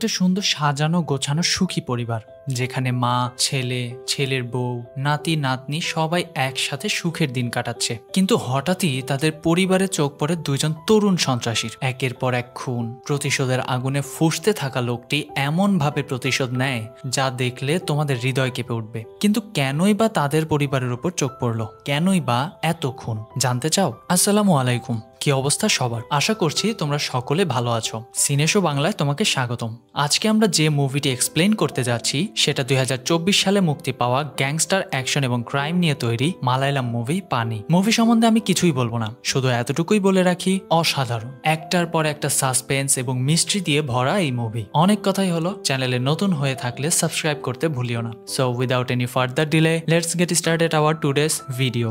একটা সুন্দর সাজানো গোছানো সুখী পরিবার, যেখানে মা, ছেলে, ছেলের বউ, নাতি নাতনি সবাই একসাথে সুখের দিন কাটাচ্ছে। কিন্তু হঠাৎই তাদের পরিবারে চোখ পড়ে দুইজন তরুণ সন্ত্রাসীর। একের পর এক খুন, প্রতিশোধের আগুনে ফুঁসতে থাকা লোকটি এমন ভাবে প্রতিশোধ নেয় যা দেখলে তোমাদের হৃদয় কেঁপে উঠবে। কিন্তু কেনই বা তাদের পরিবারের উপর চোখ পড়লো? কেনই বা এত খুন? জানতে চাও? আসসালামু আলাইকুম, কি অবস্থা সবার? আশা করছি তোমরা সকলে ভালো আছো। সিনে শো বাংলায় তোমাকে স্বাগতম। আজকে আমরা যে মুভিটি এক্সপ্লেন করতে যাচ্ছি সেটা 2024 সালে মুক্তি পাওয়া গ্যাংস্টার অ্যাকশন এবং ক্রাইম নিয়ে তৈরি মালায়ালাম মুভি পানি। মুভি সম্বন্ধে আমি কিছুই বলবো না, শুধু এতটুকুই বলে রাখি, অসাধারণ। একটার পর একটা সাসপেন্স এবং মিস্ট্রি দিয়ে ভরা এই মুভি। অনেক কথাই হলো, চ্যানেলে নতুন হয়ে থাকলে সাবস্ক্রাইব করতে ভুলিও না। So without any further delay, let's get started our today's video.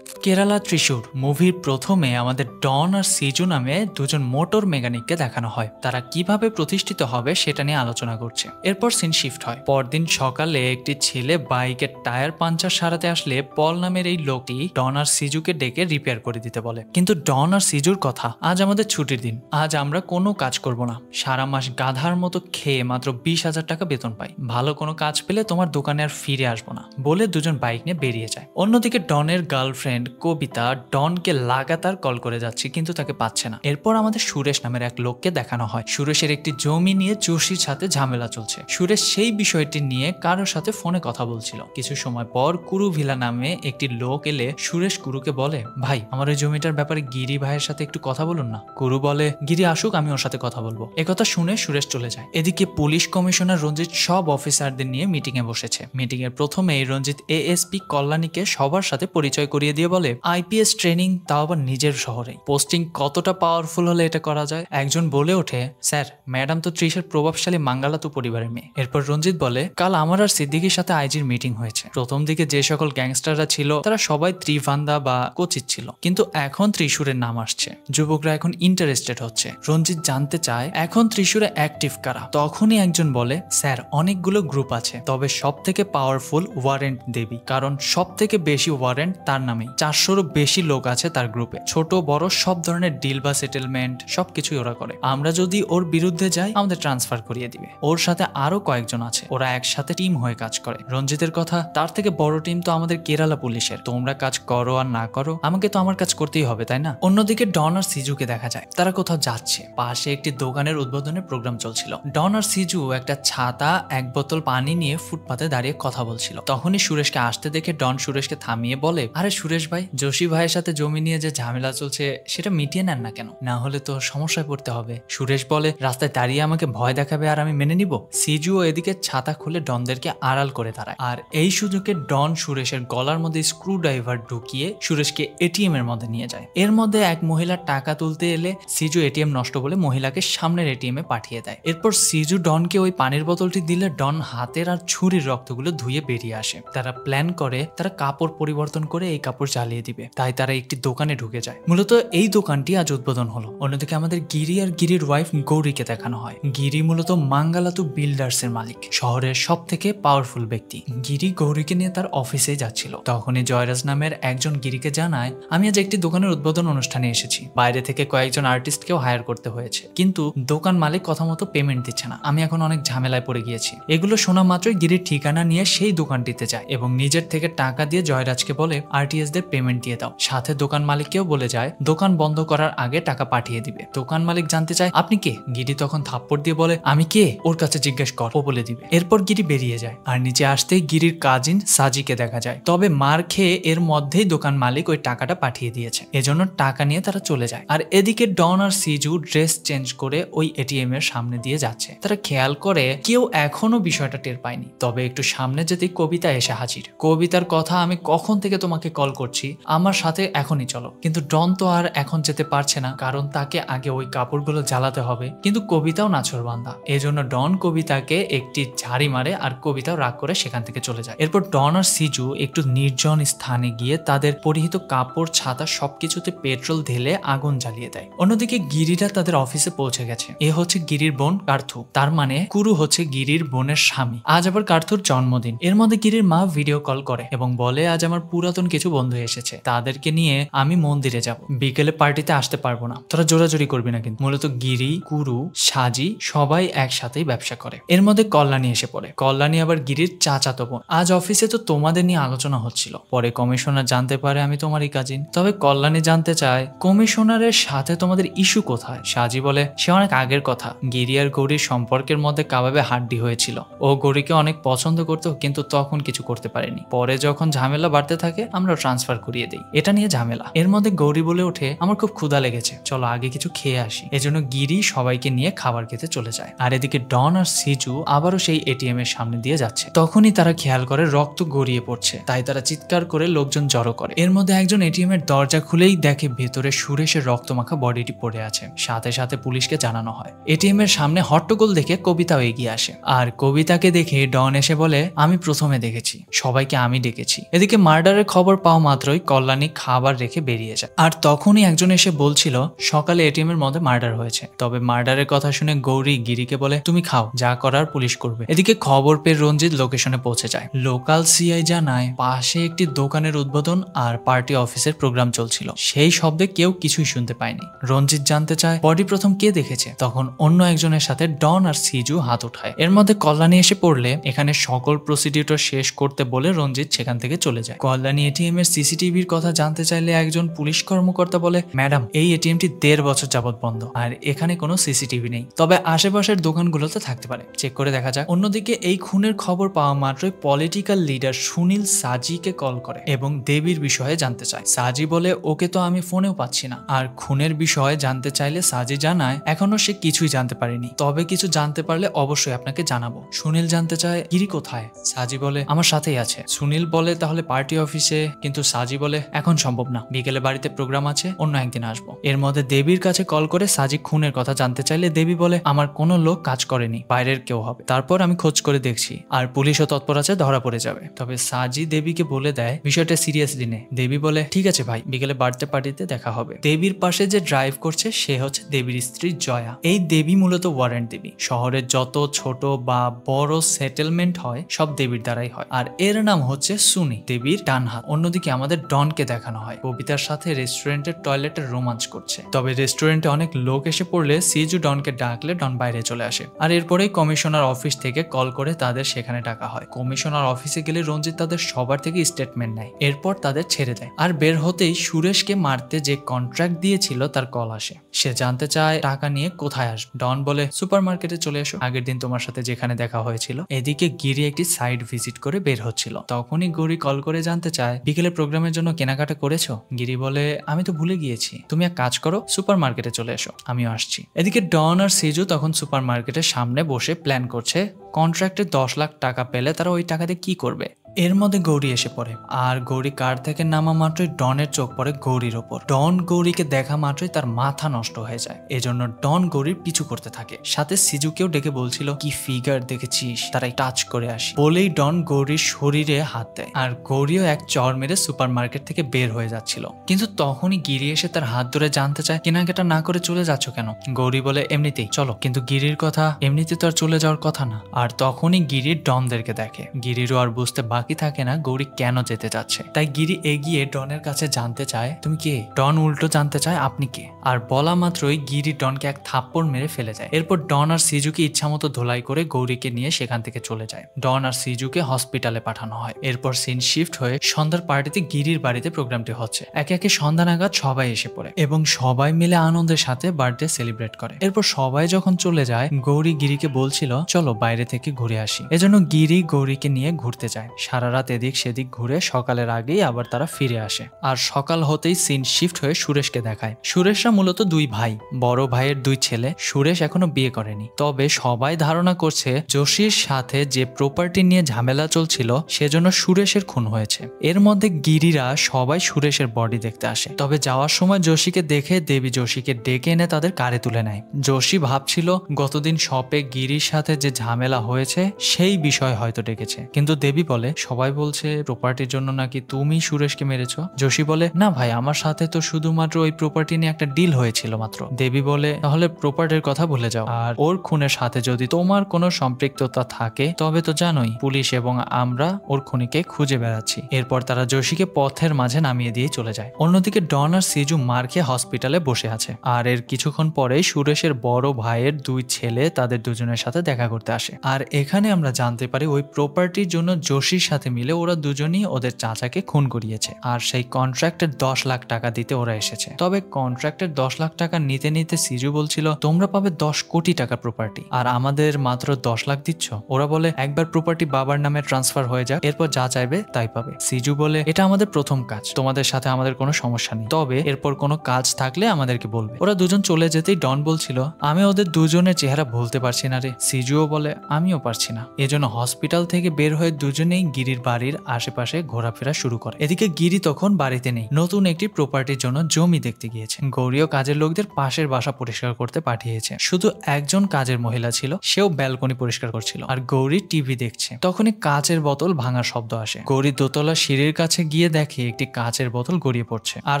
Kerala Thrissur মুভির প্রথমে আমাদের ডন আর সিজু নামে দুজন মোটর মেকানিককে দেখানো হয়। তারা কিভাবে প্রতিষ্ঠিত হবে সেটা নিয়ে আলোচনা করছে। এরপর সিন শিফট হয়। পরদিন সকালে একটি ছেলে বাইকের টায়ার পাঞ্চার সারাতে আসলে পল নামের এই লোকটি ডন আর সিজুকে ডেকে রিপেয়ার করে দিতে বলে। কিন্তু ডন আর সিজুর কথা, আজ আমাদের ছুটির দিন, আজ আমরা কোনো কাজ করব না, সারা মাস গাধার মতো খেয়ে মাত্র 20,000 টাকা বেতন পাই, ভালো কোনো কাজ পেলে তোমার দোকানে আর ফিরে আসবো না বলে দুজন বাইক নিয়ে বেরিয়ে যায়। অন্যদিকে ডনের গার্লফ্রেন্ড কবিতা ডনকে লাগাতার কল করে যাচ্ছে, কিন্তু তাকে পাচ্ছে না। এরপর আমাদের সুরেশ নামের এক লোককে দেখানো হয়। সুরেশের একটি জমি নিয়ে জোশীর সাথে ঝামেলা চলছে। সুরেশ সেই বিষয়টি নিয়ে কারোর সাথে ফোনে কথা বলছিল। কিছু সময় পর কুরু ভিলা নামে একটি লোক এলে সুরেশ কুরুকে বলে, ভাই আমার ওই জমিটার ব্যাপারে গিরি ভাইয়ের সাথে একটু কথা বলুন না। কুরু বলে, গিরি আসুক, আমি ওর সাথে কথা বলবো। একথা শুনে সুরেশ চলে যায়। এদিকে পুলিশ কমিশনার রঞ্জিত সব অফিসারদের নিয়ে মিটিং এ বসেছে। মিটিং এর প্রথমে রঞ্জিত এএসপি কল্যাণীকে সবার সাথে পরিচয় করিয়ে দিয়ে বলে, আইপিএস ট্রেনিং, তাও আবার নিজের শহরে। পোস্টিং কতটা পাওয়ারফুল হলে এটা করা যায়? একজন বলে ওঠে, স্যার ম্যাডাম তো ত্রিশের প্রভাবশালী মাঙ্গালাতু পরিবারের মেয়ে। এরপর রঞ্জিত বলে, কাল আমার আর সিদ্দিকির সাথে আইজির মিটিং হয়েছে। প্রথম দিকে যে সকল গ্যাংস্টাররা ছিল তারা সবাই ত্রিভান্দা বা কোচিত ছিল, কিন্তু এখন ত্রিশুরের নাম আসছে। যুবকরা এখন ইন্টারেস্টেড হচ্ছে। রঞ্জিত জানতে চায় এখন ত্রিশুরে অ্যাক্টিভ কারা। তখনই একজন বলে, স্যার অনেকগুলো গ্রুপ আছে, তবে সব থেকে পাওয়ারফুল ওয়ারেন্ট দেবী, কারণ সব থেকে বেশি ওয়ারেন্ট তার নামেই। 400-রও বেশি লোক আছে তার গ্রুপে। ছোট বড় সব ধরনের ডিল বা সেটেলমেন্ট সবকিছুই ওরা করে। আমরা যদি ওর বিরুদ্ধে যাই আমাদের ট্রান্সফার করিয়ে দিবে। ওর সাথে আরো কয়েকজন আছে, ওরা একসাথে টিম হয়ে কাজ করে। রঞ্জিতের কথা, তার থেকে বড় টিম তো আমাদের কেরালা পুলিশের। তোমরা কাজ করো আর না করো, আমাকে তো আমার কাজ করতেই হবে, তাই না? অন্যদিকে ডন আর সিজুকে দেখা যায়, তারা কোথাও যাচ্ছে। পাশে একটি দোকানের উদ্বোধনের প্রোগ্রাম চলছিল। ডন আর সিজু একটা ছাতা, এক বোতল পানি নিয়ে ফুটপাতে দাঁড়িয়ে কথা বলছিল। তখনই সুরেশকে আসতে দেখে ডন সুরেশকে থামিয়ে বলে, আরে সুরেশ ভাই, যোশী ভাইয়ের সাথে জমি নিয়ে যে ঝামেলা চলছে সেটা মিটিয়ে নেন না কেন? না হলে তো সমস্যায় পড়তে হবে। সুরেশ বলে, রাস্তায় দাঁড়িয়ে আমাকে ভয় দেখাবে আর আমি মেনে নিব? সিজু এদিকে ছাতা খুলে ডনদেরকে আড়াল করে দাঁড়ায়। আর এই সুযোগে ডন সুরেশের গলার মধ্যে স্ক্রু ড্রাইভার ঢুকিয়ে সুরেশকে এটিএম এর মধ্যে নিয়ে যায়। এর মধ্যে এক মহিলার টাকা তুলতে এলে সিজু এটিএম নষ্ট বলে মহিলাকে সামনের এটিএম এ পাঠিয়ে দেয়। এরপর সিজু ডনকে ওই পানির বোতলটি দিলে ডন হাতের আর ছুরির রক্তগুলো ধুয়ে বেরিয়ে আসে। তারা প্ল্যান করে তারা কাপড় পরিবর্তন করে এই কাপড় জ্বালিয়ে দিবে, তাই তারা একটি দোকানে ঢুকে যায়। মূলত এই দোকানটি আজ উদ্বোধন হলো। অন্যদিকে আমাদের গিরি আর গিরির ওয়াইফ গৌরীকে দেখানো হয়। গিরি মূলত মাঙ্গালাতু বিল্ডার্স এর মালিক, শহরের সব থেকে পাওয়ারফুল ব্যক্তি। গিরি গৌরীকে নিয়ে তার অফিসে যাচ্ছিল। তখনই জয়রাজ নামের একজন গিরিকে জানায়, আমি আজ একটি দোকানের উদ্বোধন অনুষ্ঠানে এসেছি, বাইরে থেকে কয়েকজন আর্টিস্টকেও হায়ার করতে হয়েছে, কিন্তু দোকান মালিক কথা মতো পেমেন্ট দিচ্ছে না, আমি এখন অনেক ঝামেলায় পড়ে গিয়েছি। এগুলো শোনা মাত্রই গিরির ঠিকানা নিয়ে সেই দোকানটিতে যায় এবং নিজের থেকে টাকা দিয়ে জয়রাজকে বলে, আরটিএস দের পেমেন্ট দিয়ে দাও। সাথে দোকান মালিককেও বলে যায় দোকান বন্ধ করার আগে টাকা পাঠিয়ে দিবে। দোকান মালিক জানতে চায়, আপনি কে? গিরি তখন থাপ্পড় দিয়ে বলে, আমি কে? ওর কাছে জিজ্ঞেস কর, ও বলে দিবে। এরপর গিরি বেরিয়ে যায় আর নিচে আসতেই গিরির কাজিন সাজিকে দেখা যায়। তবে মার খেয়ে এর মধ্যেই দোকান মালিক ওই টাকাটা পাঠিয়ে দিয়েছে, এজন্য টাকা নিয়ে তারা চলে যায়। আর এদিকে ডন আর সিজু ড্রেস চেঞ্জ করে ওই এটিএম এর সামনে দিয়ে যাচ্ছে। তারা খেয়াল করে কেউ এখনো বিষয়টা টের পায়নি। তবে একটু সামনে যেতেই কবিতা এসে হাজির। কবিতার কথা, আমি কখন থেকে তোমাকে কল করছি, আমার সাথে এখনই চলো। কিন্তু ডন তো আর এখন যেতে পারছে না, কারণ তাকে আগে ওই কাপড়গুলো জ্বালাতে হবে। কিন্তু কবিতাও নাছোড়বান্দা, এজন্য ডন কবিতাকে একটি ঝাড়ি মারে আর কবিতাও রাগ করে সেখান থেকে চলে যায়। এরপর ডন আর সিজু একটু নির্জন স্থানে গিয়ে তাদের পরিহিত কাপড়, ছাতা সবকিছুতে পেট্রোল ঢেলে আগুন জ্বালিয়ে দেয়। অন্যদিকে গিরিরা তাদের অফিসে পৌঁছে গেছে। এ হচ্ছে গিরির বোন কার্থু, তার মানে কুরু হচ্ছে গিরির বোনের স্বামী। আজ আবার কার্থুর জন্মদিন। এর মধ্যে গিরির মা ভিডিও কল করে এবং বলে, আজ আমার পুরাতন কিছু বন্ধু এসেছে, তাদেরকে নিয়ে আমি মন্দিরে যাব, বিকেলে পার্টিতে আসতে পারবো না, তোরা জোরাজোরি করবি না কিন্তু। মূলত গিরি, কুরু, সাজি সবাই একসাথেই ব্যবসা করে। এর মধ্যে কল্যাণী এসে পড়ে। কল্যাণী আবার গিরির চাচাতো বোন। আজ অফিসে তো তোমাদের নিয়ে আলোচনা হচ্ছিল, পরে কমিশনার জানতে পারে আমি তোমারই কাজিন। তবে কল্যাণী জানতে চায় কমিশনারের সাথে তোমাদের ইস্যু কোথায়। সাজি বলে সে অনেক আগের কথা, গিরি আর গৌরীর সম্পর্কের মধ্যে কাবাবে হাড্ডি হয়েছিল। ও গৌরীকে অনেক পছন্দ করতো, কিন্তু তখন কিছু করতে পারেনি। পরে যখন ঝামেলা বাড়তে থাকে আমরা ট্রান্সফার করিয়ে দিই, এটা নিয়ে ঝামেলা। এর মধ্যে গৌরী বলে ওঠে আমার খুব ক্ষুধা লেগেছে, চলো আগে কিছু খেয়ে আসি। এজন্য গিরি সবাইকে নিয়ে খাবার খেতে চলে যায়। আর এদিকে ডন আর সিজু আবারও সেই এটিএম এর সামনে দিয়ে যাচ্ছে। তখনই তারা খেয়াল করে রক্ত গড়িয়ে পড়ছে, তাই তারা চিৎকার করে লোকজন জড়ো করে। এর মধ্যে একজন এটিএম এর দরজা খুলেই দেখে ভেতরে সুরেশের রক্তমাখা বডিটি পড়ে আছে। সাথে সাথে পুলিশকে জানানো হয়। এটিএম এর সামনে হট্টগোল দেখে কবিতাও এগিয়ে আসে, আর কবিতাকে দেখে ডন এসে বলে আমি প্রথমে দেখেছি, সবাইকে আমি ডেকেছি। এদিকে মার্ডারের খবর পাওয়া মাত্রই কল্যাণী খাবার রেখে বেরিয়ে যায়। আর তখনই একজন এসে বলছিল সকালে এটিএম এর মধ্যে মার্ডার হয়েছে। তবে মার্ডারের কথা শুনে গৌরী গিরিকে বলে তুমি খাও, যা করার পুলিশ করবে। এদিকে খবর পেয়ে রঞ্জিত লোকেশনে পৌঁছে যায়। লোকাল সিআই জানায় পাশে একটি দোকানের উদ্বোধন আর পার্টি অফিসের প্রোগ্রাম চলছিল, সেই শব্দে কেউ কিছুই শুনতে পায়নি। রঞ্জিত জানতে চায় বডি প্রথম কে দেখেছে। তখন অন্য একজনের সাথে ডন আর সিজু হাত উঠায়। এর মধ্যে কল্যাণী এসে পড়লে এখানে সকল প্রসিডিউর শেষ করতে বলে রঞ্জিত সেখান থেকে চলে যায়। কল্যাণী এটিএম এর সিসিটিভির কথা জানতে চাইলে একজন পুলিশ কর্মকর্তা বলে ম্যাডাম এই এটিএমটি 1.5 বছর যাবত বন্ধ, আর এখানে কোনো সিসিটিভি নেই, তবে আশেপাশের দোকানগুলোতে থাকতে পারে, চেক করে দেখা যাক। অন্যদিকে এই খুনের খবর পাওয়া মাত্রই পলিটিক্যাল লিডার সুনীল সাজিকে কল করে এবং দেবীর বিষয়ে জানতে চায়। সাজি বলে ওকে তো আমি ফোনেও পাচ্ছি না। আর খুনের বিষয়ে জানতে চাইলে সাজি জানায় এখনো সে কিছুই জানতে পারেনি, তবে কিছু জানতে পারলে অবশ্যই আপনাকে জানাবো। সুনীল জানতে চায় গিরি কোথায়। সাজি বলে আমার সাথেই আছে। সুনীল বলে তাহলে পার্টি অফিসে, কিন্তু সাজি বলে এখন সম্ভব না, বিকেলে বাড়িতে প্রোগ্রাম আছে, অন্য একদিন আসবো। এর মধ্যে দেবীর কাছে কল করে সাজি খুনের কথা জানতে চাইলে দেবী বলে আমার কোনো লোক কাজ করেনি, বাইরের কেউ হবে। তারপর আমি খোঁজ করে দেখছি, আর পুলিশও তৎপর আছে, ধরা পড়ে যাবে। তবে সাজি দেবীকে বলে দেয় বিষয়টা সিরিয়াসলি নে। দেবী বলে ঠিক আছে ভাই, বিকেলে বার্থডে পার্টিতে দেখা হবে। দেবীর পাশে যে ড্রাইভ করছে সে হচ্ছে দেবীর স্ত্রী জয়া। এই দেবী মূলত ওয়ারেন্ট দেবী। শহরের যত ছোট বা বড় সেটেলমেন্ট হয় সব দেবীর দ্বারাই হয়, আর এর নাম হচ্ছে সুনি, দেবীর ডান হাত। অন্যদিকে আমাদের ডনকে দেখানো হয় কবিতার সাথে রেস্টুরেন্টের টয়লেটে রোমাঞ্চ করছে। তবে রেস্টুরেন্টে অনেক লোক এসে পড়লে সিজু ডনকে ডাকলে ডন বাইরে চলে আসে। আর এরপরেই কমিশনার অফিস থেকে কল করে তাদের সেখানে ডাকা হয়। কমিশনার অফিসে গেলে রঞ্জিত তাদের সবার থেকে স্টেটমেন্ট নেয়, এরপর তাদের ছেড়ে দেয়। আর বের হতেই সুরেশকে মারতে যে কন্ট্রাক্ট দিয়েছিল তার কল আসে। সে জানতে চায় টাকা নিয়ে কোথায় আসবে। ডন বলে সুপার মার্কেটে চলে এসো, আগের দিন তোমার সাথে যেখানে দেখা হয়েছিল। এদিকে গিরি একটি সাইড ভিজিট করে বের হচ্ছিল, তখনই গৌরী কল করে জানতে চায় বিকেলে প্রোগ্রামের জন্য কেনাকাটা করেছো। গিরি বলে আমি তো ভুলে গিয়েছি, তুমি এক কাজ করো সুপার মার্কেটে চলে এসো, আমিও আসছি। এদিকে ডন আর সিজু তখন সুপার মার্কেটের সামনে বসে প্ল্যান করছে কন্ট্রাক্টে 10 লাখ টাকা পেলে তারা ওই টাকাতে কি করবে। এর মধ্যে গৌরী এসে পড়ে, আর গৌরী কার থেকে নামা মাত্রই ডনের চোখ পড়ে গৌরীর ওপর। ডন গৌরীকে দেখা মাত্রই তার মাথা নষ্ট হয়ে যায়, এজন্য ডন গৌরীর পিছু করতে থাকে। সাথে সিজুকেও ডেকে বলছিল কি ফিগার দেখেছিস, তারাই টাচ করে আসি। বলেই ডন গৌরীর শরীরে হাত দেয়, আর গৌরীও এক চড় মেরে সুপার মার্কেট থেকে বের হয়ে যাচ্ছিল। কিন্তু তখনই গিরি এসে তার হাত ধরে জানতে চায় কেনাকাটা না করে চলে যাচ্ছ কেন। গৌরী বলে এমনিতেই চলো, কিন্তু গিরির কথা এমনিতে তো আর চলে যাওয়ার কথা না। আর তখনই গিরি ডনদেরকে দেখে। গিরিরও আর বুঝতে বাকি থাকে না গৌরী কেন যেতে যাচ্ছে, তাই গিরি এগিয়ে ডনের কাছে জানতে চায় তুমি কে। ডন উল্টো জানতে চায় আপনি কে। আর বলা মাত্রই গিরি ডনকে এক থাপ্পড় মেরে ফেলে যায়। এরপর ডন আর সিজুকে ইচ্ছামতো ধোলাই করে গৌরীকে নিয়ে সেখান থেকে চলে যায়। ডন আর সিজুকে হসপিটালে পাঠানো হয়। এরপর সিন শিফট হয়ে সন্ধ্যার পার্টিতে গিরির বাড়িতে প্রোগ্রামটি হচ্ছে। একে একে সন্ধ্যা নাগাদ সবাই এসে পড়ে এবং সবাই মিলে আনন্দের সাথে বার্থডে সেলিব্রেট করে। এরপর সবাই যখন চলে যায় গৌরী গিরিকে বলছিল চলো বাইরে থেকে ঘুরে আসি। এজন্য গিরি গৌরীকে নিয়ে ঘুরতে যায়। সারা রাত এদিক সেদিক ঘুরে সকালের আগেই আবার তারা ফিরে আসে। আর সকাল হতেই সিন শিফট হয়ে সুরেশকে দেখায়। সুরেশরা মূলত দুই ভাই, বড় ভাইয়ের দুই ছেলে। সুরেশ এখনো বিয়ে করেনি, তবে সবাই ধারণা করছে যোশীর সাথে যে প্রপার্টি নিয়ে ঝামেলা চলছিল সেজন্য সুরেশের খুন হয়েছে। এর মধ্যে গিরিরা সবাই সুরেশের বডি দেখতে আসে। তবে যাওয়ার সময় যোশীকে দেখে দেবী যোশীকে ডেকে এনে তাদের কারে তুলে নেয়। যোশী ভাবছিল গতদিন শপে গিরির সাথে যে ঝামেলা হয়েছে সেই বিষয় হয়তো ডেকেছে, কিন্তু দেবী বলে সবাই বলছে প্রপার্টির জন্য নাকি তুমি সুরেশকে মেরেছো। যোশী বলে না ভাই, আমার সাথে তো শুধুমাত্র ওই প্রপার্টি নিয়ে একটা ডিল হয়েছিল মাত্র। দেবী বলে তাহলে প্রপার্টির কথা ভুলে যাও, আর ওর খুনের সাথে যদি তোমার কোনো সম্পৃক্ততা থাকে তবে তো জানোই পুলিশ এবং আমরা ওর খুনিকে খুঁজে বেড়াচ্ছি। এরপর তারা যোশীকে পথের মাঝে নামিয়ে দিয়ে চলে যায়। অন্যদিকে ডন আর সিজু মার খেয়ে হসপিটালে বসে আছে, আর এর কিছুক্ষণ পরেই সুরেশের বড় ভাইয়ের দুই ছেলে তাদের দুজনের সাথে দেখা করতে আসে। আর এখানে আমরা জানতে পারি ওই প্রপার্টির জন্য যোশীর সাথে মিলে ওরা দুজনই ওদের চাচাকে খুন করিয়েছে, আর সেই কন্ট্রাক্টের 10 লাখ টাকা দিতে ওরা এসেছে। তবে কন্ট্রাক্টের 10 লাখ টাকা নিতে নিতে সিজু বলছিল তোমরা পাবে 10 কোটি টাকা প্রপার্টি, আর আমাদের মাত্র 10 লাখ দিচ্ছ। ওরা বলে একবার প্রপার্টি বাবার নামে ট্রান্সফার হয়ে যাক, এরপর যা চাইবে তাই পাবে। সিজু বলে এটা আমাদের প্রথম কাজ, তোমাদের সাথে আমাদের কোনো সমস্যা নেই, তবে এরপর কোনো কাজ থাকলে আমাদেরকে বলবে। ওরা দুজন চলে যেতেই ডন বলছিল আমি ওদের দুজনের চেহারা ভুলতে পারছি না রে। সিজুও বলে আমিও পারছি না। এজন্য হসপিটাল থেকে বের হয়ে দুজনেই গিরির বাড়ির আশেপাশে ঘোরাফেরা শুরু করে। এদিকে গিরি তখন বাড়িতে নেই, নতুন একটি প্রপার্টির জন্য জমি দেখতে গিয়েছে। গৌরীও কাজের লোকদের পাশের বাসা পরিষ্কার করতে পাঠিয়েছে। শুধু একজন কাজের মহিলা ছিল, সেও ব্যালকনি পরিষ্কার করছিল, আর গৌরী টিভি দেখছে। তখনই কাচের বোতল ভাঙার শব্দ আসে। গৌরী দোতলা সিঁড়ির কাছে গিয়ে দেখে একটি কাচের বোতল গড়িয়ে পড়ছে, আর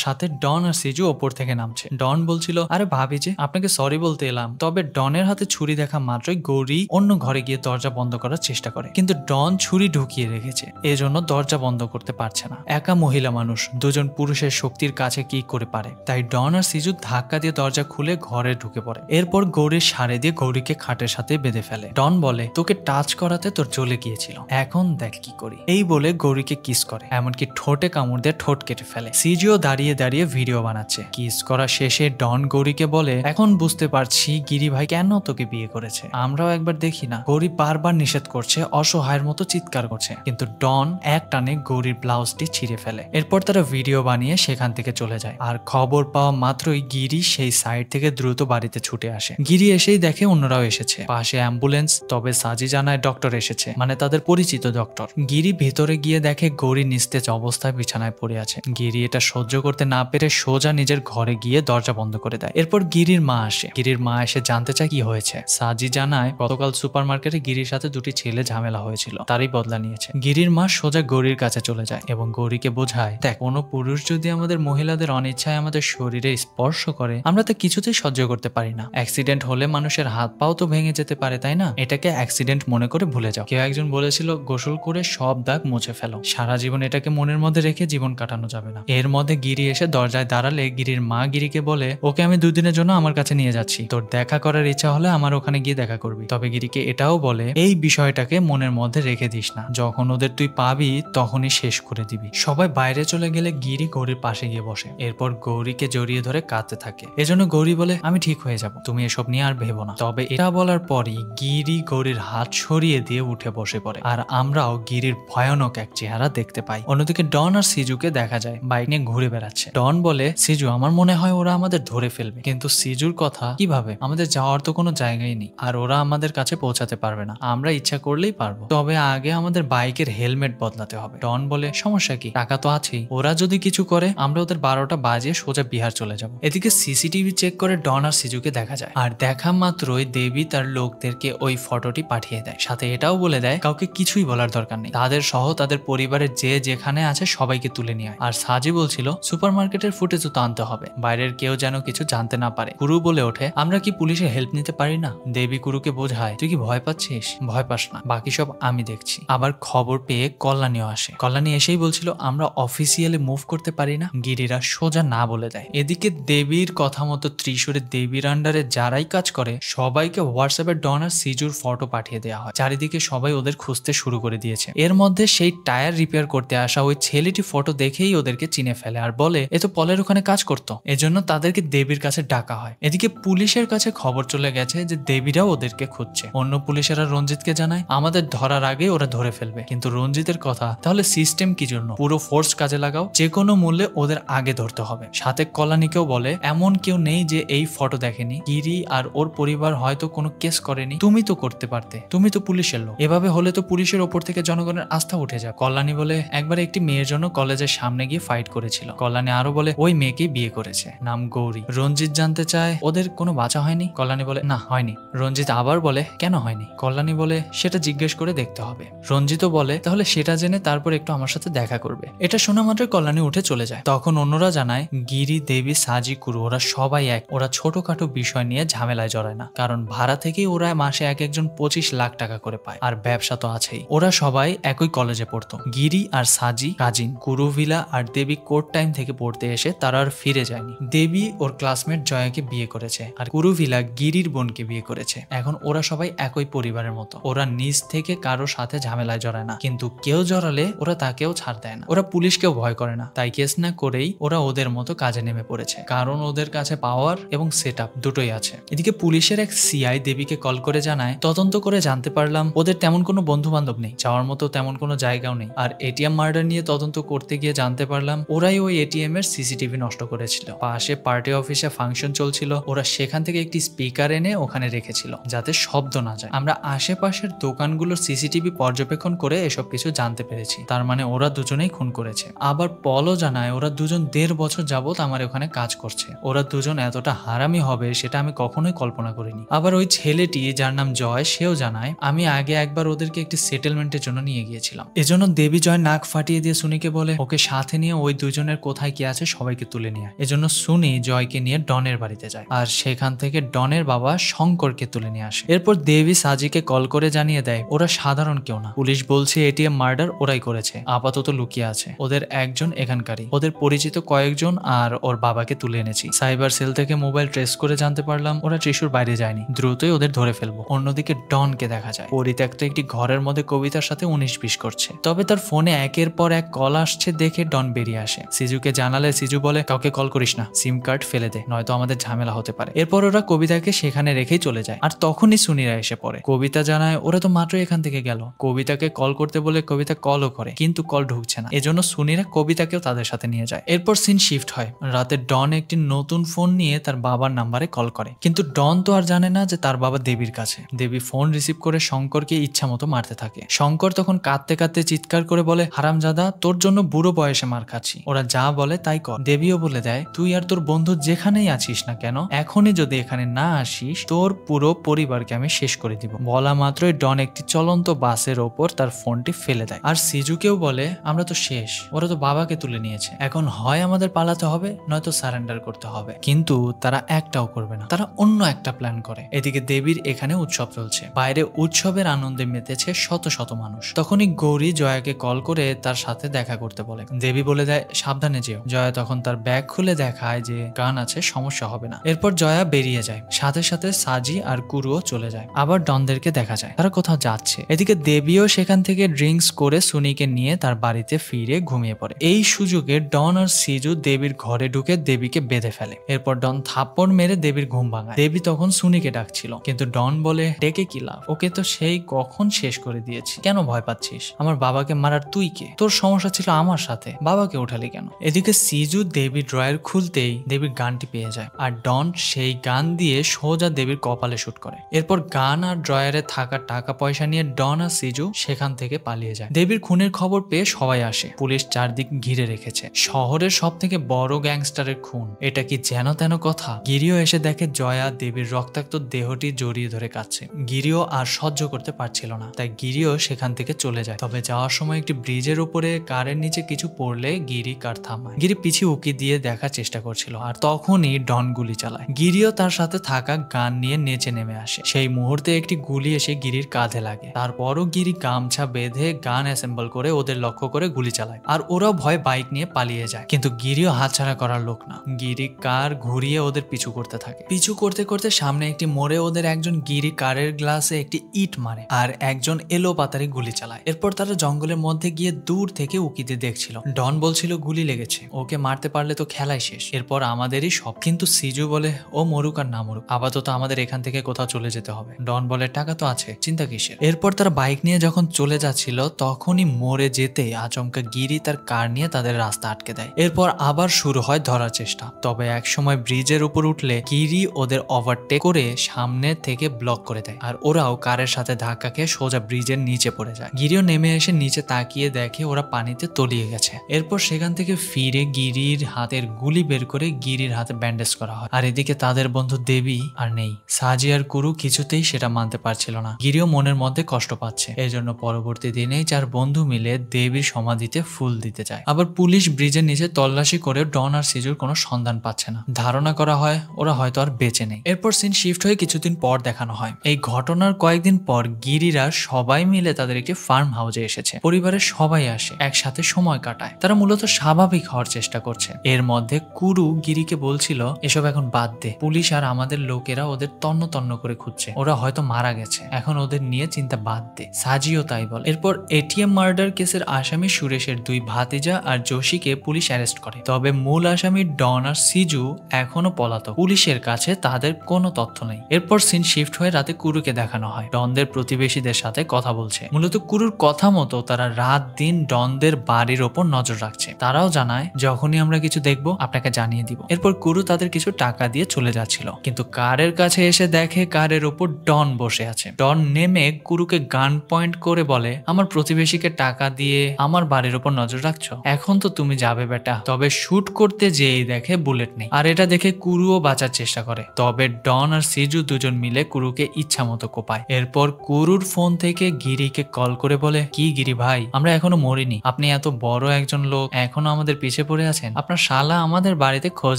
সাথে ডন আর সিজু ওপর থেকে নামছে। ডন বলছিল আরে ভাবি যে আপনাকে সরি বলতে এলাম। তবে ডনের হাতে ছুরি দেখা মাত্রই গৌরী অন্য ঘরে গিয়ে দরজা বন্ধ করার চেষ্টা করে, কিন্তু ডন ছুরি ঢুকিয়ে রেখেছে, এজন্য দরজা বন্ধ করতে পারছে না। একা মহিলা মানুষ দুজন পুরুষের শক্তির কাছে কি করে পারে, তাই ডন আর সিজু ধাক্কা দিয়ে দরজা খুলে ঘরে ঢুকে পড়ে। এরপর গৌরীর শাড়ি দিয়ে গৌরীকে খাটের সাথে বেঁধে ফেলে। ডন বলে তোকে টাচ করাতে তোর জ্বলে গিয়েছিল, এখন দেখ কি করি। এই বলে গৌরীকে কিস করে, এমনকি ঠোঁটে কামড় দিয়ে ঠোঁট কেটে ফেলে। সিজিও দাঁড়িয়ে দাঁড়িয়ে ভিডিও বানাচ্ছে। কিস করা শেষে ডন গৌরীকে বলে এখন বুঝতে পারছি গিরি ভাই কেন তোকে বিয়ে করেছে, আমরাও একবার দেখি না। গৌরী বারবার নিষেধ করছে, অসহায়ের মতো চিৎকার করছে, কিন্তু ডন এক টানে গৌরীর ব্লাউজটি ছিঁড়ে ফেলে। এরপর তারা ভিডিও বানিয়ে সেখান থেকে চলে যায়। আর খবর পাওয়া মাত্রই গিরি সেই সাইড থেকে দ্রুত বাড়িতে ছুটে আসে। গিরি এসেই দেখে অন্যরাও এসেছে, পাশে অ্যাম্বুলেন্স। তবে সাজি জানায় ডক্টর এসেছে, মানে তাদের পরিচিত ডক্টর। গিরি ভিতরে গিয়ে দেখে গৌরী নিস্তেজ অবস্থায় বিছানায় পড়ে আছে। গিরি এটা সহ্য করতে না পেরে সোজা নিজের ঘরে গিয়ে দরজা বন্ধ করে দেয়। এরপর গিরির মা আসে। গিরির মা এসে জানতে চায় কি হয়েছে। সাজি জানায় গতকাল সুপার মার্কেটে গিরির সাথে দুটি ছেলে ঝামেলা হয়েছিল, তারই বদলা নিয়েছে। গিরির মা সোজা গৌরীর কাছে চলে যায় এবং গৌরীকে বোঝায় দেখ কোনো পুরুষ যদি আমাদের মহিলাদের অনিচ্ছায় আমাদের শরীরে স্পর্শ করে আমরা তা কিছুতেই সহ্য করতে পারি না। অ্যাক্সিডেন্ট হলে মানুষের হাত পাও তো ভেঙে যেতে পারে, তাই না? এটাকে অ্যাক্সিডেন্ট মনে করে ভুলে যাও। কেউ একজন বলেছিল গোসল করে সব দাগ মুছে ফেলো, সারা জীবন এটাকে মনের মধ্যে রেখে জীবন কাটানো যাবে না। এর মধ্যে গিরি এসে দরজায় দাঁড়ালে গিরির মা গিরিকে বলে ওকে আমি 2 দিনের জন্য আমার কাছে নিয়ে যাচ্ছি, তোর দেখা করার ইচ্ছা হলে আমার ওখানে গিয়ে দেখা করবি। তবে গিরিকে এটাও বলে এই বিষয়টাকে মনের মধ্যে রেখে দিস না, যখন ওদের তুই পাবি তখনই শেষ করে দিবি। সবাই বাইরে চলে গেলে গিরি গৌরীর পাশে গিয়ে বসে। এরপর গৌরীকে জড়িয়ে ধরে কাঁদতে থাকে। এজন্য গৌরী বলে আমি ঠিক হয়ে যাব, তুমি এসব নিয়ে আর ভেবো না। তবে এটা বলার পরই গিরি গৌরীর হাত সরিয়ে দিয়ে উঠে বসে পড়ে, আর আমরাও গিরির ভয়ানক এক চেহারা দেখতে পাই। অন্যদিকে ডন আর সিজুকে দেখা যায় বাইক নিয়ে ঘুরে বেড়াচ্ছে। ডন বলে সিজু আমার মনে হয় ওরা আমাদের ধরে ফেলবে, কিন্তু সিজুর কথা কিভাবে, আমাদের যাওয়ার তো কোনো জায়গায় নেই, আর ওরা আমাদের কাছে পৌঁছাতে পারবে না, আমরা ইচ্ছা করলেই পারবো, তবে আগে আমাদের বাইকের হেলমেট বদলাতে হবে। ডন বলে সমস্যা কি, টাকা তো আছেই, ওরা যদি কিছু করে আমরা ওদের 12টা বাজিয়ে সোজা বিহার চলে যাব। এদিকে সিসিটিভি চেক করে ডন আর সিজুকে দেখা যায়, আর দেখা মাত্রই দেবী তার লোকদেরকে ওই ফটোটি পাঠিয়ে দেয়। সাথে এটাও বলে দেয় কাউকে কিছুই বলার দরকার নেই, তাদের সহ তাদের পরিবারের যে যেখানে আছে সবাইকে তুলে নিয়ে আয়। আর সাজি বলছিল সুপারমার্কেটের ফুটেজও তো আনতে হবে, বাইরের কেউ যেন কিছু জানতে না পারে। কুরু বলে ওঠে আমরা কি পুলিশের হেল্প নিতে পারি না? দেবী কুরুকে বোঝায় তুই কি ভয় পাচ্ছিস, ভয় পাস না, বাকি সব আমি দেখছি। আবার খবর পেয়ে কল্যাণীও আসে। কল্যাণী এসেই বলছিল আমরা অফিসিয়ালি মুভ করতে পারি না। গিরিরা সোজা না বলে দেয়। এদিকে দেবীর কথা মতো ত্রিশূরের দেবীর আন্ডারে যারাই কাজ করে সবাইকে হোয়াটসঅ্যাপে ডন আর সিজুর ফটো পাঠিয়ে দেওয়া হয়। চারিদিকে সবাই ওদের খুঁজতে শুরু করে দিয়েছে। এর মধ্যে সেই টায়ার রিপেয়ার করতে আসা ওই ছেলেটি ফটো দেখেই ওদেরকে চিনে ফেলে আর বলে এ তো পলের ওখানে কাজ করতো, এজন্য তাদেরকে দেবীর কাছে ডাকা হয়। এদিকে পুলিশের কাছে খবর চলে গেছে যে দেবীরাও ওদেরকে খুঁজছে। অন্য পুলিশেরা রঞ্জিতকে জানায় আমাদের ধরার আগে ওরা ধরে ফেলবে, কিন্তু রঞ্জিতের কথা তাহলে সিস্টেম কি জন্য, পুরো ফোর্স কাজে লাগাও, যে কোনো মূল্যে ওদের আগে ধরতে হবে। সাথে কল্যাণীকেও বলে এমন কেউ নেই যে এই ফটো দেখেনি, গিরি আর ওর পরিবার হয়তো কোনো কেস করেনি, তুমি তো করতে পারতে, তুমি তো পুলিশের লোক, এভাবে হলে তো পুলিশের ওপর থেকে জনগণের আস্থা উঠে যায়। কল্যাণী বলে একবার একটি মেয়ের জন্য কলেজের সামনে গিয়ে ফাইট করেছিল। কল্যাণী আরো বলে ওই মেয়েকে বিয়ে করেছে, নাম গৌরী। রঞ্জিত জানতে চায় ওদের কোনো বাচ্চা হয়নি? কল্যাণী বলে না হয়নি। রঞ্জিত আবার বলে কেন হয়নি? কল্যাণী বলে সেটা জিজ্ঞেস করে দেখতে হবে। রঞ্জিতও বলে বলে তাহলে সেটা জেনে তারপর একটু আমার সাথে দেখা করবে। এটা শোনা মাত্র কল্যাণী উঠে চলে যায়। তখন অন্যরা জানায় গিরি, দেবী, সাজি, কুরু ওরা সবাই এক। ওরা ছোটখাটো বিষয় নিয়ে ঝামেলায় জড়ায় না, কারণ ভাড়া থেকেই ওরা মাসে এক একজন 25 লাখ টাকা করে পায়, আর ব্যবসা তো আছেই। ওরা সবাই একই কলেজে পড়তো। গিরি আর সাজি কাজিন। কুরুভিলা আর দেবী কোর্ট টাইম থেকে পড়তে এসে তারা আর ফিরে যায়নি। দেবী ওর ক্লাসমেট জয়াকে বিয়ে করেছে, আর কুরুভিলা গিরির বোনকে বিয়ে করেছে। এখন ওরা সবাই একই পরিবারের মতো। ওরা নিজ থেকে কারোর সাথে ঝামেলায় জড়ায় না, কিন্তু কেউ জড়ালে ওরা তাকেও ছাড় দেয় না। ওরা পুলিশকেও ভয় করে না, তাই কেস না করেই ওরা ওদের মতো কাজে নেমে পড়েছে, কারণ ওদের কাছে পাওয়ার এবং সেট আপ দুটোই আছে। এদিকে পুলিশের এক সিআই দেবীকে কল করে জানায়, তদন্ত করে জানতে পারলাম ওদের তেমন কোনো বন্ধু বান্ধব নেই, যাওয়ার মতো তেমন কোনো জায়গাও নেই। আর এটিএম মার্ডার নিয়ে তদন্ত করতে গিয়ে জানতে পারলাম ওরাই ওই এটিএম এর সিসিটিভি নষ্ট করেছিল। পাশে পার্টি অফিসে ফাংশন চলছিল, ওরা সেখান থেকে একটি স্পিকার এনে ওখানে রেখেছিল যাতে শব্দ না যায়। আমরা আশেপাশের দোকানগুলোর সিসিটিভি পর্যবেক্ষণ করে এসব কিছু জানতে পেরেছি। তার মানে ওরা দুজনেই খুন করেছে। আবার পলও জানায় ওরা দুজন 1.5 বছর যাবত আমার ওখানে কাজ করছে। ওরা দুজন এতটা হারামি হবে সেটা আমি কখনোই কল্পনা করিনি। আবার ওই ছেলেটি যার নাম জয়, সেও জানায় আমি আগে একবার ওদেরকে একটি সেটেলমেন্টের জন্য নিয়ে গিয়েছিলাম। এজন্য দেবী জয় নাক ফাটিয়ে দিয়ে সুনিকে বলে ওকে সাথে নিয়ে ওই দুজনের কোথায় কি আছে সবাইকে তুলে নিয়ে। এজন্য সুনি জয়কে নিয়ে ডনের বাড়িতে যায়, আর সেখান থেকে ডনের বাবা শঙ্করকে তুলে নিয়ে আসে। এরপর দেবী সাজিকে কল করে জানিয়ে দেয় ওরা সাধারণ কেউ না, পুলিশ বলছে এটিএম মার্ডার ওরাই করেছে, আপাতত লুকিয়ে আছে। ওদের একজন এখানকারই, ওদের পরিচিত কয়েকজন আর ওর বাবাকে তুলে এনেছি। সাইবার সেল থেকে মোবাইল ট্রেস করে জানতে পারলাম ওরা ত্রিশুর বাইরে যায়নি, দ্রুতই ওদের ধরে ফেলবো। অন্যদিকে ডনকে দেখা যায় পরিত্যক্ত একটি ঘরের মধ্যে কবিতার সাথে 19-20 করছে, তবে তার ফোনে একের পর এক কল আসছে দেখে ডন বেরিয়ে আসে। সিজুকে জানালে সিজু বলে কাউকে কল করিস না, সিম কার্ড ফেলে দে, নয়তো আমাদের ঝামেলা হতে পারে। এরপর ওরা কবিতাকে সেখানে রেখেই চলে যায়, আর তখনই সুনিরা এসে পড়ে। কবিতা জানায় ওরা তো মাত্র এখান থেকে গেল। কবিতাকে কল করতে বলে কবিতা কলও করে, কিন্তু কল ঢুকছে না। এজন্য সুনিরা কবিতাকেও তাদের সাথে নিয়ে যায়। এরপর সিন শিফট হয়। রাতে ডন একটি নতুন ফোন নিয়ে তার বাবার নাম্বারে কল করে, কিন্তু ডন তো আর জানে না যে তার বাবা দেবীর কাছে। দেবী ফোন রিসিভ করে শঙ্করকে ইচ্ছা মতো মারতে থাকে। শঙ্কর তখন কাঁদতে কাঁদতে চিৎকার করে বলে হারামজাদা, তোর জন্য বুড়ো বয়সে মার খাচ্ছি, ওরা যা বলে তাই কর। দেবীও বলে দেয় তুই আর তোর বন্ধু যেখানেই আছিস না কেন, এখনই যদি এখানে না আসিস তোর পুরো পরিবারকে আমি শেষ করে দিব। বলা মাত্রই ডন একটি চলন্ত বাসের ওপর তার ফোনটি ফেলে দেয়। আর সিজুকেও বলে আমরা তো শেষ, ওরা তো বাবাকে তুলে নিয়েছে, এখন হয় আমাদের পালাতে হবে নয়তো সারেন্ডার করতে হবে। কিন্তু তারা একটাও করবে না, তারা অন্য একটা প্ল্যান করে। এদিকে দেবীর এখানে উৎসব চলছে, বাইরে উৎসবের আনন্দে মেতেছে শত শত মানুষ। তখনই গৌরী জয়াকে কল করে তার সাথে দেখা করতে বলে। দেবী বলে দেয় সাবধানে যেও। জয়া তখন তার ব্যাগ খুলে দেখায় যে গান আছে, সমস্যা হবে না। এরপর জয়া বেরিয়ে যায়, সাথে সাথে সাজি আর কুরুও চলে যায়। আবার ডনদেরকে দেখা যায় তারা কোথাও যাচ্ছে। এদিকে দেবীও সেখান থেকে ড্রিঙ্কস করে সুনিকে নিয়ে তার বাড়িতে ফিরে ঘুমিয়ে পড়ে। এই সুযোগে ডন আর সিজু দেবীর ঘরে ঢুকে দেবীকে বেঁধে ফেলে। এরপর ডন থাপ্পড় মেরে দেবীর ঘুম ভাঙায়। দেবী তখন সুনিকে ডাকছিল, কিন্তু ডন বলে ডেকে কি লাভ, ওকে তো সেই কখন শেষ করে দিয়েছি, কেন ভয় পাচ্ছিস? আমার বাবাকে মারার তুই কে? তোর সমস্যা ছিল আমার সাথে, বাবাকে উঠালি কেন? এদিকে সিজু দেবীর ড্রয়ার খুলতেই দেবীর গানটি পেয়ে যায়, আর ডন সেই গান দিয়ে সোজা দেবীর কপালে শুট করে। এরপর গান আর ড্রয়ারে থাকা টাকা পয়সা নিয়ে ডন আর সিজু সেখান থেকে পালিয়ে যায়। দেবীর খুনের খবর পেয়ে সবাই আসে, পুলিশ চারদিক ঘিরে রেখেছে। শহরের সব থেকে বড় গ্যাংস্টারের খুন, এটা কি যেন তেন কথা? গিরিও এসে দেখে জয়া দেবীর রক্তাক্ত দেহটি জড়িয়ে ধরে কাঁদছে। গিরিও আর সহ্য করতে পারছিল না, তাই গিরিও সেখান থেকে চলে যায়। তবে যাওয়ার সময় একটি ব্রিজের উপরে কারের নিচে কিছু পড়লে গিরি কার থামায়। গিরি পিছিয়ে উকি দিয়ে দেখার চেষ্টা করছিল, আর তখনই ডন গুলি চালায়। গিরিও তার সাথে থাকা গান নিয়ে নেচে নেমে আসে। সেই মুহূর্তে একটি গুলি এসে গিরির কাঁধে লাগে। তারপরও গিরি গামছা বেঁধে গান অ্যাসেম্বল করে ওদের লক্ষ্য করে গুলি চালায়, আর ওরাও ভয় বাইক নিয়ে পালিয়ে যায়। কিন্তু গিরিও হাতছাড়া করার লোক না। গিরি কার ঘুরিয়ে ওদের পিছু করতে থাকে। পিছু করতে করতে সামনে একটি মোড়ে ওদের একজন গিরি কারের গ্লাসে একটি ইট মারে, আর একজন এলো পাতারি গুলি চালায়। এরপর তারা জঙ্গলের মধ্যে গিয়ে দূর থেকে উকিতে দেখছিল। ডন বলছিল গুলি লেগেছে, ওকে মারতে পারলে তো খেলাই শেষ, এরপর আমাদেরই সব। কিন্তু সিজু বলে ও মরুক আর না মরুক, আপাতত আমাদের এখান থেকে কোথাও চলে যেতে হবে। ডন বলে টাকা তো আছে, চিন্তা কিসের? এরপর তারা বাইক নিয়ে যখন চলে যাচ্ছিল তখনই মরে যেতে আচমকা গিরি তার কার নিয়ে তাদের রাস্তা আটকে দেয়। এরপর আবার শুরু হয় ধরার চেষ্টা। তবে একসময় ব্রিজের উপর উঠলে গিরি ওদের ওভারটেক করে সামনে থেকে ব্লক করে দেয়, আর ওরাও কারের সাথে ধাক্কা খেয়ে সোজা ব্রিজের নিচে পড়ে যায়। গিরিও নেমে এসে নিচে তাকিয়ে দেখে ওরা পানিতে তলিয়ে গেছে। এরপর সেখান থেকে ফিরে গিরির হাতের গুলি বের করে গিরির হাতে ব্যান্ডেজ করা হয়। আর এদিকে তাদের বন্ধু দেবী আর নেই। সাজি আর কুরু কিছুতেই সেটা মানতে পারছিল না। গিরিও মনের মধ্যে কষ্ট পাচ্ছে। এই জন্য পরবর্তী পরবর্তী দিনেই 4 বন্ধু মিলে দেবীর সমাধিতে ফুল দিতে যায়। আবার পুলিশ ব্রিজের নিচে তল্লাশি করে ডন আর সিজুর কোনো সন্ধান পাচ্ছে না। ধারণা করা হয় ওরা হয়তো আর বেঁচে নেই। এরপর সিন শিফট হয়ে কিছুদিন পর দেখানো হয় এই ঘটনার কয়েকদিন পর গিরিরা সবাই মিলে তাদের একটি ফার্ম হাউসে এসেছে। পরিবারের সবাই আসে, একসাথে সময় কাটায়। তারা মূলত স্বাভাবিক হওয়ার চেষ্টা করছে। এর মধ্যে কুরু গিরিকে বলছিল এসব এখন বাদ দে, পুলিশ আর আমাদের লোকেরা ওদের তন্ন তন্ন করে খুঁজছে, ওরা হয়তো মারা গেছে, এখন ওদের নিয়ে চিন্তা বাদ দে। সাজিও তাই বলে। এরপর এটিএম মার্ডার কেসের আসামি সুরেশের 2 ভাতিজা আর যোশীকে পুলিশ অ্যারেস্ট করে। তবে মূল আসামি ডন আর সিজু এখনো পলাতক, পুলিশের কাছে তাদের কোনো তথ্য নেই। এরপর সিন শিফট হয়ে রাতে কুরুকে দেখানো হয় ডনদের প্রতিবেশীদের সাথে কথা বলছে। মূলত কুরুর কথা মতো তারা রাত দিন ডনদের বাড়ির ওপর নজর রাখছে। তারাও জানায় যখনই আমরা কিছু দেখবো আপনাকে জানিয়ে দিব। এরপর কুরু তাদের কিছু টাকা দিয়ে চলে যাচ্ছিল, কিন্তু কারের কাছে এসে দেখে কারের ওপর ডন বসে আছে। ডন নেমে কুরুকে গান পয়েন্ট করে বলে আমার প্রতিবেশীকে টাকা দিয়ে আমার বাড়ির ওপর নজর রাখছো, এখন তো তুমি যাবে বেটা। তবে শুট করতে যেই দেখে বুলেট নেই, আর এটা দেখে কুরুও বাঁচার চেষ্টা করে। তবে ডন আর সিজু দুজন মিলে কুরুকে ইচ্ছা মতো কোপায়। এরপর কুরুর ফোন থেকে গিরিকে কল করে বলে কি গিরি ভাই, আমরা এখনো মরিনি, আপনি এত বড় একজন লোক এখনো আমাদের পিছে পড়ে আছেন, আপনার শালা আমাদের বাড়িতে খোঁজ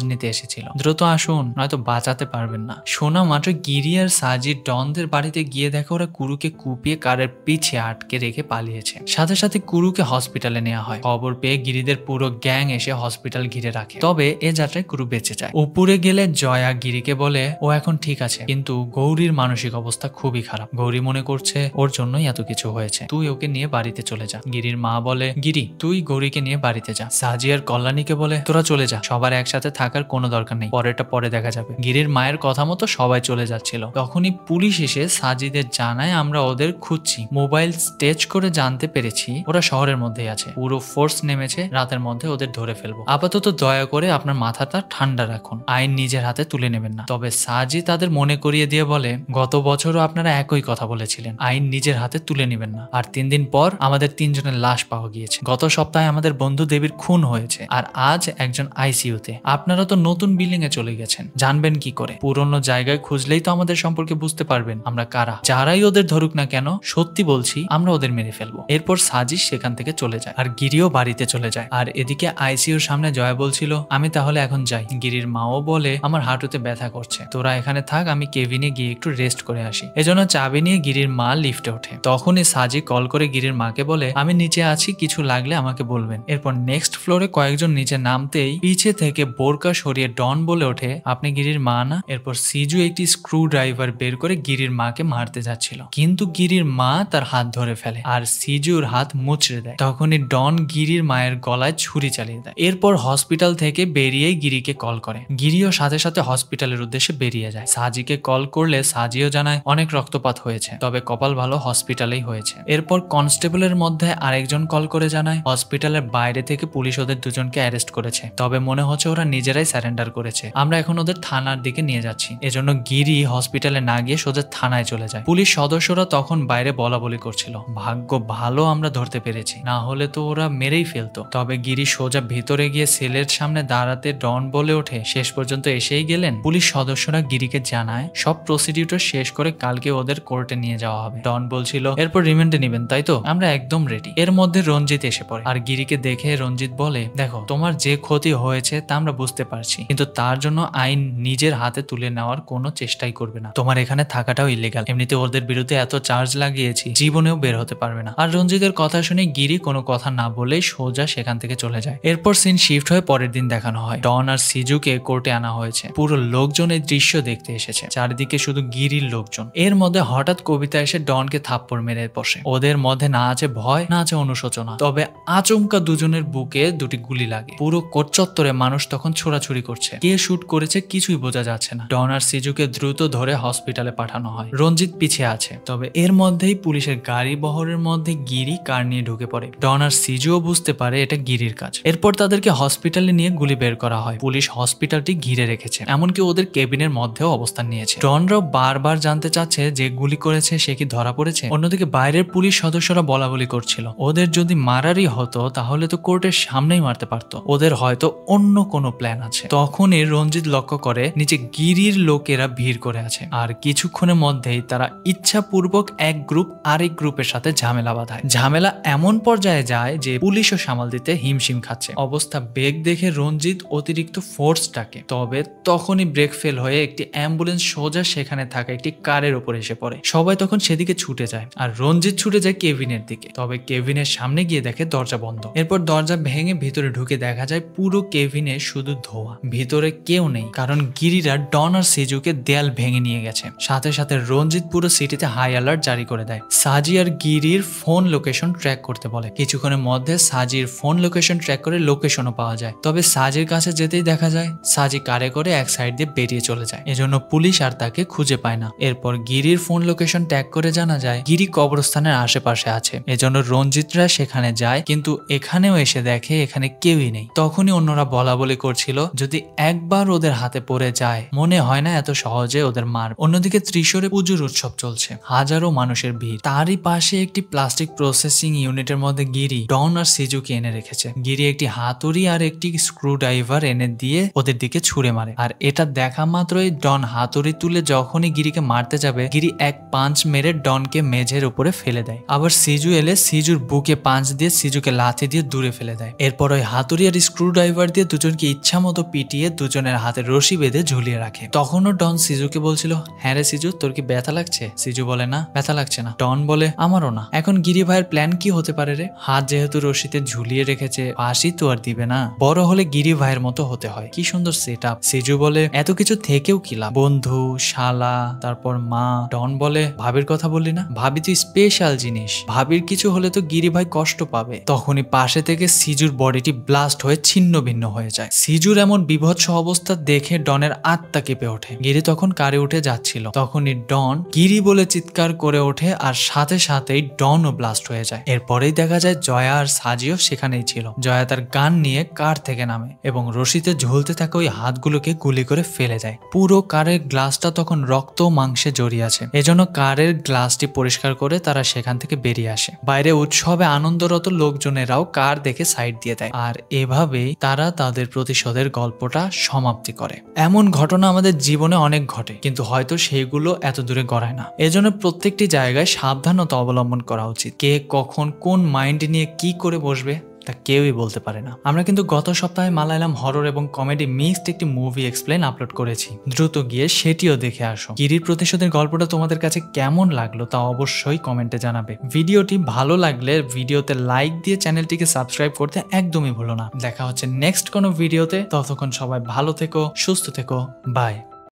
নিতে এসেছিল, দ্রুত আসুন নয়তো বাঁচাতে পারবেন না। শোনা মাত্র গিরি আর সাজি ডনদের বাড়িতে গিয়ে দেখে ওরা কুরুকে কুপিয়ে কারের পিছে আটকে রেখে পালিয়েছে। সাথে সাথে কুরুকে হসপিটালে নেওয়া হয়। খবর পেয়ে গিরিদের পুরো গ্যাং এসে হসপিটাল ঘিরে রাখে। তবে এ যাত্রায় কুরু বেঁচে যায়। উপরে গেলে জয়া গিরিকে বলে ও এখন ঠিক আছে, কিন্তু গৌরীর মানসিক অবস্থা খুবই খারাপ, গৌরী মনে করছে ওর জন্যই এত কিছু হয়েছে, তুই ওকে নিয়ে বাড়িতে চলে যা। গিরির মা বলে গিরি তুই গৌরীকে নিয়ে বাড়িতে যা। সাজি আর কল্যাণীকে বলে তোরা চলে যা, সবার একসাথে থাকার কোনো দরকার নেই, পরেরটা পরে দেখা যাবে। গিরির মায়ের কথা মতো সবাই চলে যাচ্ছিল। তখনই পুলিশ এসে সাজিদের জানায় আমরা ওদের খুঁজছি, মোবাইল স্টেজ করে জানতে পেরেছি ওরা শহরের মধ্যেই আছে, পুরো ফোর্স নেমেছে, রাতের মধ্যে ওদের ধরে ফেলবো, আপাতত দয়া করে আপনার মাথাটা ঠান্ডা রাখুন, আইন নিজের হাতে তুলে নেবেন না। তবে সাজি তাদের মনে করিয়ে দিয়ে বলে গত বছরও আপনারা একই কথা বলেছিলেন, আইন নিজের হাতে তুলে নেবেন না। আর 3 দিন পর আমাদের 3 জনের লাশ পাওয়া গিয়েছে, গত সপ্তাহে আমাদের বন্ধু দেবীর খুন হয়েছে, আর আজ একজন আইসিইউতে। আপনারা তো নতুন বিল্ডিং এ চলে গেছেন, জানবেন কি করে? পুরনো জায়গায় খুঁজলেই তো আমাদের সম্পর্কে বুঝতে পারবেন আমরা কারা। যারাই ওদের ধরুক না কেন, সত্যি বলছি আমরা ওদের মেরে ফেলবো। এরপর সাজিশ সেখান থেকে চলে যায় আর গিরিও বাড়িতে চলে যায়। আর এদিকে আইসিইউর সামনে জয়া বলছিল আমি তাহলে এখন যাই। গিরির মাও বলে আমার হাঁটুতে ব্যথা করছে, তোরা এখানে থাক, আমি কেবিনে গিয়ে একটু রেস্ট করে আসি। এজন্য চাবি নিয়ে গিরির মা লিফটে ওঠে। তখনই সাজি কল করে গিরির মাকে বলে আমি নিচে আছি, কিছু লাগলে আমাকে বলবেন। এরপর নেক্সট ফ্লোরে কয়েকজন নিচে নামতেই পিছে থেকে বোরকা সরিয়ে ডন বলে ওঠে আপনি গিরির মা না? এরপর সিজু একটি স্ক্রু ড্রাইভার বের করে গিরির মাকে মারতে যাচ্ছিল, কিন্তু গিরির মা তার হাত ধরে ফেলে আর সিজুর হাত মুচড়ে দেয়। তখনই ডন গিরির মায়ের গলায় ছুরি চালিয়ে দেয়। এরপর হসপিটাল থেকে বেরিয়ে গিরিকে কল করে। গিরিও সাথে সাথে হসপিটালের উদ্দেশ্যে বেরিয়ে যায়। সাজিকে কল করলে সাজিও জানায় অনেক রক্তপাত হয়েছে, তবে কপাল ভালো হসপিটালেই হয়েছে। এরপর কনস্টেবলের মধ্যে আরেকজন কল করে জানায় হসপিটালের বাইরে থেকে পুলিশ ওদের দুজনকে অ্যারেস্ট করেছে, তবে মনে হচ্ছে ওরা নিজেরাই স্যারেন্ডার করেছে, আমরা এখন ওদের থানার দিকে নিয়ে যাচ্ছি। এজন্য গিরি হসপিটালে না গিয়ে সোজা থানায় চলে যায়। পুলিশ সদস্যরা তখন বাইরে বলা বলি করছিল, ভাগ্য ভালো আমরা ধরতে পেরেছি, না হলে তো ওরা মেরেই ফেলতো। তবে গিরি সোজা ভিতরে গিয়ে সেলের সামনে দাঁড়াতে ডন বলে ওঠে শেষ পর্যন্ত এসেই গেলেন। পুলিশ সদস্যরা গিরিকে জানায় সব প্রসিডিউর শেষ করে কালকে ওদের কোর্টে নিয়ে যাওয়া হবে। ডন বলছিল এরপর রিমান্ডে নেবেন তাই তো, আমরা একদম রেডি। এর মধ্যে রঞ্জিত এসে পড়ে আর গিরিকে দেখে রঞ্জিত বলে দেখো তোমার যে ক্ষতি হয়েছে তা আমরা বুঝতে পারছি, কিন্তু তার জন্য আইন নিজের হাতে তুলে নেওয়ার কোনো চেষ্টাই করবে না, তোমার এখানে থাকাটাও ইলিগাল, এমনিতে ওদের বিরুদ্ধে এত চার্জ লাগিয়েছি, জীবনেও বের হতে পারবে না। আর রঞ্জিতের কথা শুনে গিরি কোনো কথা না বলেই সোজা সেখান থেকে চলে যায়। এরপর সিন শিফট হয়ে পরের দিন দেখানো হয় ডন আর সিজুকে কোর্টে আনা হয়েছে। পুরো লোকজন এই দৃশ্য দেখতে এসেছে, চারিদিকে শুধু গিরির লোকজন। এর মধ্যে হঠাৎ কবিতা এসে ডনকে থাপ্পড় মেরে বসে। ওদের মধ্যে না আছে ভয় না আছে অনুশোচনা, তবে আচমকা দুজনের বুকে দুটি গুলি লাগে। পুরো কোর্ট চত্বরে মানুষ তখন ছোড়াছুড়ি করছে, কে শুট করেছে কিছুই বোঝা যাচ্ছে না। ডন আর সিজুকে দ্রুত ধরে হসপিটালে পাঠানো হয়। রঞ্জিত পিছিয়ে আছে, তবে এর মধ্যেই পুলিশের গাড়ি বহরের মধ্যে গিরি কার নিয়ে ঢুকে পড়ে। ডন আর সিজুও বুঝতে পারে এটা গিরির কাজ। এরপর তাদেরকে হসপিটালে নিয়ে গুলি বের করা হয়। পুলিশ হসপিটালটি ঘিরে রেখেছে, এমনকি ওদের কেবিনের মধ্যেও অবস্থান নিয়েছে। ডনরাও বারবার জানতে চাচ্ছে যে গুলি করেছে সে কি ধরা পড়েছে। অন্যদিকে বাইরের পুলিশ সদস্যরা বলা বলি করছিল ওদের যদি মারারই হতো তাহলে তো কোর্টের সামনেই মারতে পারতো, ওদের হয়তো অন্য কোনো প্ল্যান আছে। তখনই রঞ্জিত লক্ষ্য করে নিচে গিরির লোকেরা ভিড় করে আছে আর কিছুক্ষণের মধ্যেই তারা ইচ্ছাপূর্বক এক গ্রুপ আরেক গ্রুপের সাথে সাথে ঝামেলা বাঁধায়। ঝামেলা এমন পর্যায়ে যায় যে পুলিশও সামাল দিতে হিমশিম খাচ্ছে। অবস্থা বেগ দেখে রঞ্জিত অতিরিক্ত ফোর্স ডাকে, তবে তখনই ব্রেক ফেল হয়ে একটি অ্যাম্বুলেন্স সোজা সেখানে থাকা একটি কারের উপর এসে পড়ে। সবাই তখন সেদিকে ছুটে যায় আর রঞ্জিত ছুটে যায় কেভিনের দিকে, তবে কেভিনের সামনে গিয়ে দেখে দরজা বন্ধ। এরপর দরজা ভেঙে ভিতরে ঢুকে দেখা যায় পুরো কেভিনে শুধু ধোঁয়া, ভিতরে কেউ নেই, কারণ গিরিরা ডন আর সিজুকে দেয়াল ভেঙে নিয়ে গেছে। সাথে সাথে রঞ্জিত পুরো সিটিতে হাই অ্যালার্ট জারি করে দেয়। সাজি আর গিরির ফোন লোকেশন ট্র্যাক করতে বলে। কিছুক্ষণের মধ্যে সাজির ফোন লোকেশন ট্র্যাক করে লোকেশনও পাওয়া যায়, তবে সাজির কাছে যেতেই দেখা যায় সাজি কারে করে এক সাইড দিয়ে বেরিয়ে চলে যায়। এজন্য পুলিশ আর তাকে খুঁজে পায় না। এরপর গিরির ফোন লোকেশন ট্যাগ করে জানা যায় গিরি কবরস্থানের আশেপাশে আছে। এজন্য রঞ্জিতরা সেখানে যায়, কিন্তু এখানেও এসে দেখে এখানে কেউই নেই। তখনই অন্যরা বলা বলি করছিল যদি একবার ওদের হাতে পড়ে যায় মনে হয় না এত সহজে ওদের মার। অন্যদিকে ত্রিশূরে পুজোর উৎসব চলছে, হাজারো মানুষের ভিড়। তারই পাশে একটি প্লাস্টিক প্রসেসিং ইউনিটের মধ্যে গিরি ডন আর সিজুকে এনে রেখেছে। গিরি একটি হাতুড়ি আর একটি স্ক্রু ড্রাইভার এনে দিয়ে ওদের দিকে ছুড়ে মারে, আর এটা দেখা মাত্রই ডন হাতুড়ি তুলে যখনই গিরিকে মারতে যাবে গিরি এক পাঞ্চ মেরে ডনকে মেঝের উপরে ফেলে দেয়। আবার সিজু এলে সিজুর বুকে পাঞ্চ দিয়ে সিজুকে লাথি দিয়ে দূরে ফেলে দেয়। এরপর ওই হাতুড়ি আর স্ক্রু ড্রাইভার দিয়ে দুজনকে ইচ্ছা মতো পিটিয়ে দুজনের হাতে রশি বেঁধে ঝুলিয়ে রাখে। তখনও ডন সিজুকে বলছিল হ্যাঁ রে সিজু, তোর কি ব্যথা লাগছে? সিজু বলে না, ব্যথা লাগছে না। ডন বলে আমারও না। এখন গিরি ভাইয়ের প্ল্যান কি হতে পারে রে? হাত যেহেতু রশিতে ঝুলিয়ে রেখেছে ফাঁসি তো আর দিবে না, বড় হলে গিরি ভাইয়ের মতো হতে হয়। কি সুন্দর সেট আপ। সিজু বলে এত কিছু থেকেও কি লাভ, বন্ধু, শালা, তারপর মা। ডন বলে ভাবির কথা বললি না, ভাবি তো স্পেশাল জিনিস, ভাবির কিছু হলে তো গিরি ভাই কষ্ট পাবে। তখনই পাশে থেকে সিজুর বডিটি ব্লাস্ট হয়ে ছিন্ন ভিন্ন হয়ে যায়। সিজুর এমন বিভৎস অবস্থা দেখে ডনের আত্মা কেঁপে ওঠে। গিরি তখন কারে উঠে যাচ্ছিল, তখনই ডন গিরি বলে চিৎকার করে ওঠে আর সাথে সাথেই ডনও ব্লাস্ট হয়ে যায়। এরপরেই দেখা যায় জয়া আর সাজিও সেখানেই ছিল। জয়া তার গান নিয়ে কার থেকে নামে এবং রশিতে ঝুলতে থাকা ওই হাতগুলোকে গুলি করে ফেলে দেয়। পুরো কারের গ্লাসটা তখন রক্ত মাংসে জড়িয়ে আছে, এজন্য কারের গ্লাসটি পরিষ্কার করে তারা সেখান থেকে বেরিয়ে আসে। বাইরে উৎসবে আনন্দরত লোকজনেরাও কার দেখে সাইড দিয়ে দেয়, আর এভাবেই তারা তাদের প্রতিশোধের গল্পটা সমাপ্তি করে। এমন ঘটনা আমাদের জীবনে অনেক ঘটে, কিন্তু হয়তো সেইগুলো এত দূরে গড়ায় না। এজন্য প্রত্যেকটি জায়গায় সাবধানতা অবলম্বন করা উচিত। কে কখন কোন মাইন্ড নিয়ে কি করে বসবে তা কেউই বলতে পারে না। আমরা কিন্তু গত সপ্তাহে মালায়ালাম হরর এবং কমেডি মিক্সড একটি মুভি এক্সপ্লেন আপলোড করেছি, দ্রুত গিয়ে সেটিও দেখে আসো। গিরির প্রতিশোধের গল্পটা তোমাদের কাছে কেমন লাগলো তা অবশ্যই কমেন্টে জানাবে। ভিডিওটি ভালো লাগলে ভিডিওতে লাইক দিয়ে চ্যানেলটিকে সাবস্ক্রাইব করতে একদমই ভুলো না। দেখা হচ্ছে নেক্সট কোনো ভিডিওতে, ততক্ষণ সবাই ভালো থেকো, সুস্থ থেকো, বাই।